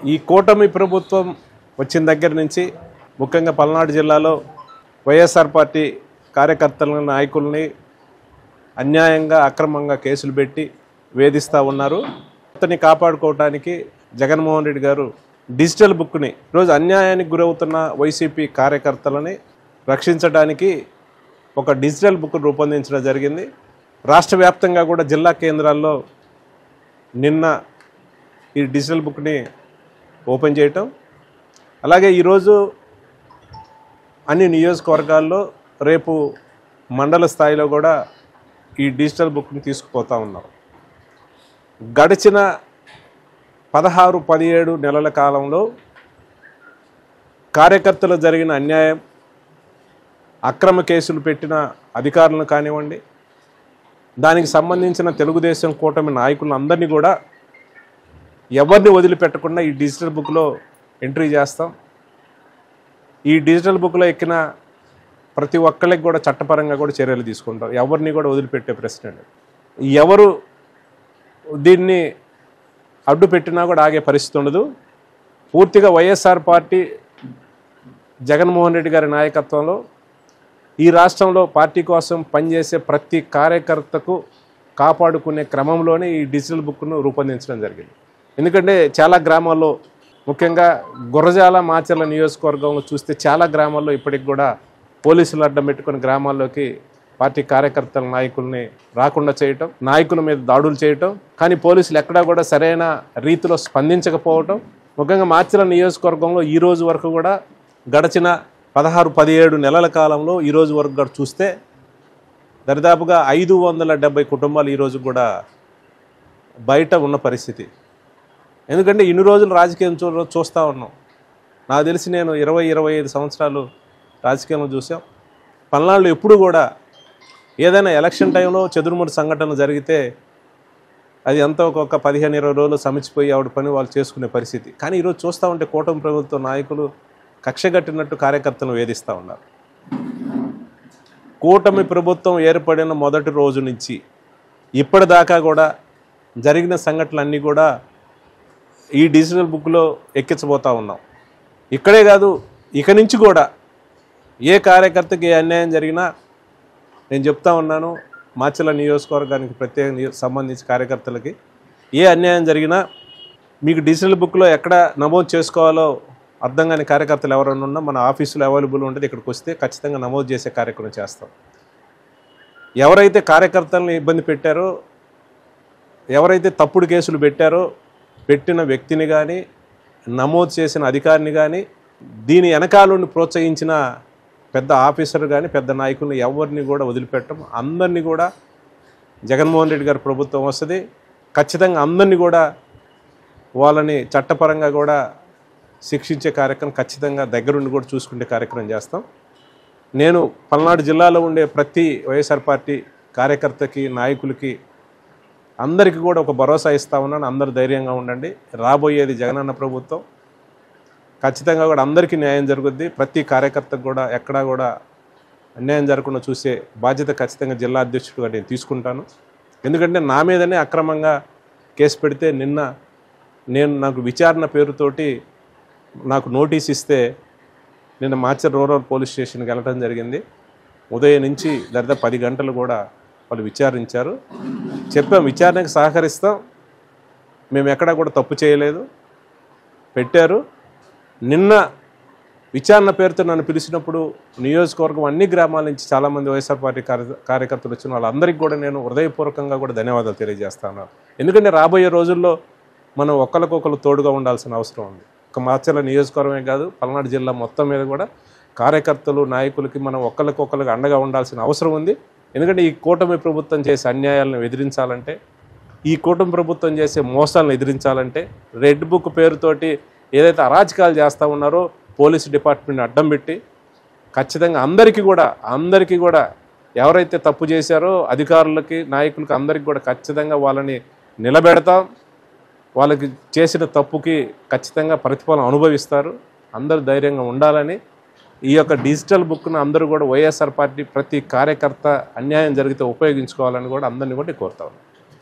ఈ కూటమి ప్రభుత్వం వచ్చిన దగ్గర నుంచి ముఖ్యంగా పల్నాడు జిల్లాలో వైఎస్ఆర్ పార్టీ కార్యకర్తలను నాయకుల్ని అన్యాయంగా అక్రమంగా కేసులు పెట్టి వేధిస్తూ ఉన్నారు. అతన్ని కాపాడుకోవడానికి జగన్మోహన్ రెడ్డి గారు డిజిటల్ బుక్ని ఈరోజు అన్యాయానికి గురవుతున్న వైసీపీ కార్యకర్తలని రక్షించడానికి ఒక డిజిటల్ బుక్ రూపొందించడం జరిగింది. రాష్ట్ర వ్యాప్తంగా కూడా జిల్లా కేంద్రాల్లో నిన్న ఈ డిజిటల్ బుక్ని ఓపెన్ చేయటం, అలాగే ఈరోజు అన్ని నియోజకవర్గాల్లో రేపు మండల స్థాయిలో కూడా ఈ డిజిటల్ బుక్ని తీసుకుపోతూ ఉన్నాం. గడిచిన 16-17 నెలల కాలంలో కార్యకర్తలు జరిగిన అన్యాయం, అక్రమ కేసులు పెట్టిన అధికారులను కానివ్వండి, దానికి సంబంధించిన తెలుగుదేశం కూటమి నాయకులను అందరినీ కూడా ఎవరిని వదిలిపెట్టకుండా ఈ డిజిటల్ బుక్లో ఎంట్రీ చేస్తాం. ఈ డిజిటల్ బుక్లో ఎక్కిన ప్రతి ఒక్కరికి కూడా చట్టపరంగా కూడా చర్యలు తీసుకుంటాం. ఎవరిని కూడా వదిలిపెట్టే ప్రశ్న లేదు. ఎవరు దీన్ని అడ్డు పెట్టినా కూడా ఆగే పరిస్థితి ఉండదు. పూర్తిగా వైఎస్ఆర్ పార్టీ జగన్మోహన్ రెడ్డి గారి నాయకత్వంలో ఈ రాష్ట్రంలో పార్టీ కోసం పనిచేసే ప్రతి కార్యకర్తకు కాపాడుకునే క్రమంలోనే ఈ డిజిటల్ బుక్ను రూపొందించడం జరిగింది. ఎందుకంటే చాలా గ్రామాల్లో, ముఖ్యంగా గురజాల మాచర్ల నియోజకవర్గంలో చూస్తే చాలా గ్రామాల్లో ఇప్పటికి కూడా పోలీసులు అడ్డం పెట్టుకుని గ్రామాల్లోకి పార్టీ కార్యకర్తల నాయకుల్ని రాకుండా చేయటం, నాయకుల మీద దాడులు చేయటం, కానీ పోలీసులు ఎక్కడా కూడా సరైన రీతిలో స్పందించకపోవటం. ముఖ్యంగా మాచర్ల నియోజకవర్గంలో ఈ రోజు వరకు కూడా గడిచిన 16-17 నెలల కాలంలో ఈ రోజు వరకు కూడా చూస్తే దరిదాపుగా 570 కుటుంబాలు ఈరోజు కూడా బయట ఉన్న పరిస్థితి. ఎందుకంటే ఇన్ని రోజులు రాజకీయం చూస్తూ ఉన్నాం. నాకు తెలిసి నేను 20-25 సంవత్సరాలు రాజకీయంలో చూసాం. పల్నాడులో ఎప్పుడు కూడా ఏదైనా ఎలక్షన్ టైంలో చెదురుముడు సంఘటనలు జరిగితే అది ఎంతో ఒక 15-20 రోజులు సమిచిపోయి ఆవిడ పని వాళ్ళు చేసుకునే పరిస్థితి. కానీ ఈరోజు చూస్తూ ఉంటే కూటమి ప్రభుత్వ నాయకులు కక్షగట్టినట్టు కార్యకర్తలను వేధిస్తూ ఉన్నారు. కూటమి ప్రభుత్వం ఏర్పడిన మొదటి రోజు నుంచి ఇప్పటిదాకా కూడా జరిగిన సంఘటనలన్నీ కూడా ఈ డిజిటల్ బుక్లో ఎక్కించబోతూ ఉన్నాం. ఇక్కడే కాదు, ఇక నుంచి కూడా ఏ కార్యకర్తకి ఏ అన్యాయం జరిగినా నేను చెప్తా ఉన్నాను, మాచర్ల నియోజకవర్గానికి ప్రత్యేక సంబంధించి కార్యకర్తలకి ఏ అన్యాయం జరిగినా మీకు డిజిటల్ బుక్లో ఎక్కడ నమోదు చేసుకోవాలో అర్థం కాని కార్యకర్తలు ఎవరైనా ఉన్నా మన ఆఫీసులో అవైలబుల్ ఉంటుంది. ఇక్కడికి వస్తే ఖచ్చితంగా నమోదు చేసే కార్యక్రమం చేస్తాం. ఎవరైతే కార్యకర్తలను ఇబ్బంది పెట్టారో, ఎవరైతే తప్పుడు కేసులు పెట్టారో, పెట్టిన వ్యక్తిని కానీ, నమోదు చేసిన అధికారిని కానీ, దీని వెనకాలని ప్రోత్సహించిన పెద్ద ఆఫీసర్ కానీ, పెద్ద నాయకులను ఎవరిని కూడా వదిలిపెట్టం. అందరినీ కూడా జగన్మోహన్ రెడ్డి గారి ప్రభుత్వం వస్తుంది. ఖచ్చితంగా అందరినీ కూడా వాళ్ళని చట్టపరంగా కూడా శిక్షించే కార్యక్రమం ఖచ్చితంగా దగ్గరుండి కూడా చూసుకునే కార్యక్రమం చేస్తాం. నేను పల్నాడు జిల్లాలో ఉండే ప్రతి వైఎస్ఆర్ పార్టీ కార్యకర్తకి, నాయకులకి అందరికీ కూడా ఒక భరోసా ఇస్తా ఉన్నాను. అందరూ ధైర్యంగా ఉండండి. రాబోయేది జగనన్న ప్రభుత్వం. ఖచ్చితంగా కూడా అందరికీ న్యాయం జరుగుద్ది. ప్రతి కార్యకర్తకు కూడా ఎక్కడా కూడా అన్యాయం జరగకుండా చూసే బాధ్యత ఖచ్చితంగా జిల్లా అధ్యక్షుడిగా నేను తీసుకుంటాను. ఎందుకంటే నా మీదనే అక్రమంగా కేసు పెడితే నాకు విచారణ పేరుతోటి నాకు నోటీస్ ఇస్తే నిన్న మాచర్ రూరల్ పోలీస్ స్టేషన్కి వెళ్ళడం జరిగింది. ఉదయం నుంచి దాదాపు 10 గంటలు కూడా వాళ్ళు విచారించారు. చెప్పాం, విచారణకు సహకరిస్తాం, మేము ఎక్కడా కూడా తప్పు చేయలేదు, పెట్టారు. నిన్న విచారణ పేరుతో నన్ను పిలిచినప్పుడు నియోజకవర్గం అన్ని గ్రామాల నుంచి చాలామంది వైఎస్ఆర్ పార్టీ కార్యకర్తలు వచ్చిన వాళ్ళందరికీ కూడా నేను హృదయపూర్వకంగా కూడా ధన్యవాదాలు తెలియజేస్తాను. ఎందుకంటే రాబోయే రోజుల్లో మనం ఒకరికొకరు తోడుగా ఉండాల్సిన అవసరం ఉంది. ఒక మాచర్ల నియోజకవర్గమే కాదు, పల్నాడు జిల్లా మొత్తం మీద కూడా కార్యకర్తలు, నాయకులకి మనం ఒకరికొకరికి అండగా ఉండాల్సిన అవసరం ఉంది. ఎందుకంటే ఈ కూటమి ప్రభుత్వం చేసే అన్యాయాలను ఎదిరించాలంటే, ఈ కూటమి ప్రభుత్వం చేసే మోసాలను ఎదిరించాలంటే, రెడ్ బుక్ పేరుతోటి ఏదైతే అరాచకాలు చేస్తూ ఉన్నారో పోలీసు డిపార్ట్మెంట్ని అడ్డం పెట్టి ఖచ్చితంగా అందరికీ కూడా ఎవరైతే తప్పు చేశారో అధికారులకి, నాయకులకి అందరికీ కూడా ఖచ్చితంగా వాళ్ళని నిలబెడతాం. వాళ్ళకి చేసిన తప్పుకి ఖచ్చితంగా ప్రతిఫలం అనుభవిస్తారు. అందరూ ధైర్యంగా ఉండాలని ఈ యొక్క డిజిటల్ బుక్ను అందరూ కూడా వైఎస్ఆర్ పార్టీ ప్రతి కార్యకర్త అన్యాయం జరిగితే ఉపయోగించుకోవాలని కూడా అందరినీ కూడా కోరుతా ఉన్నాను.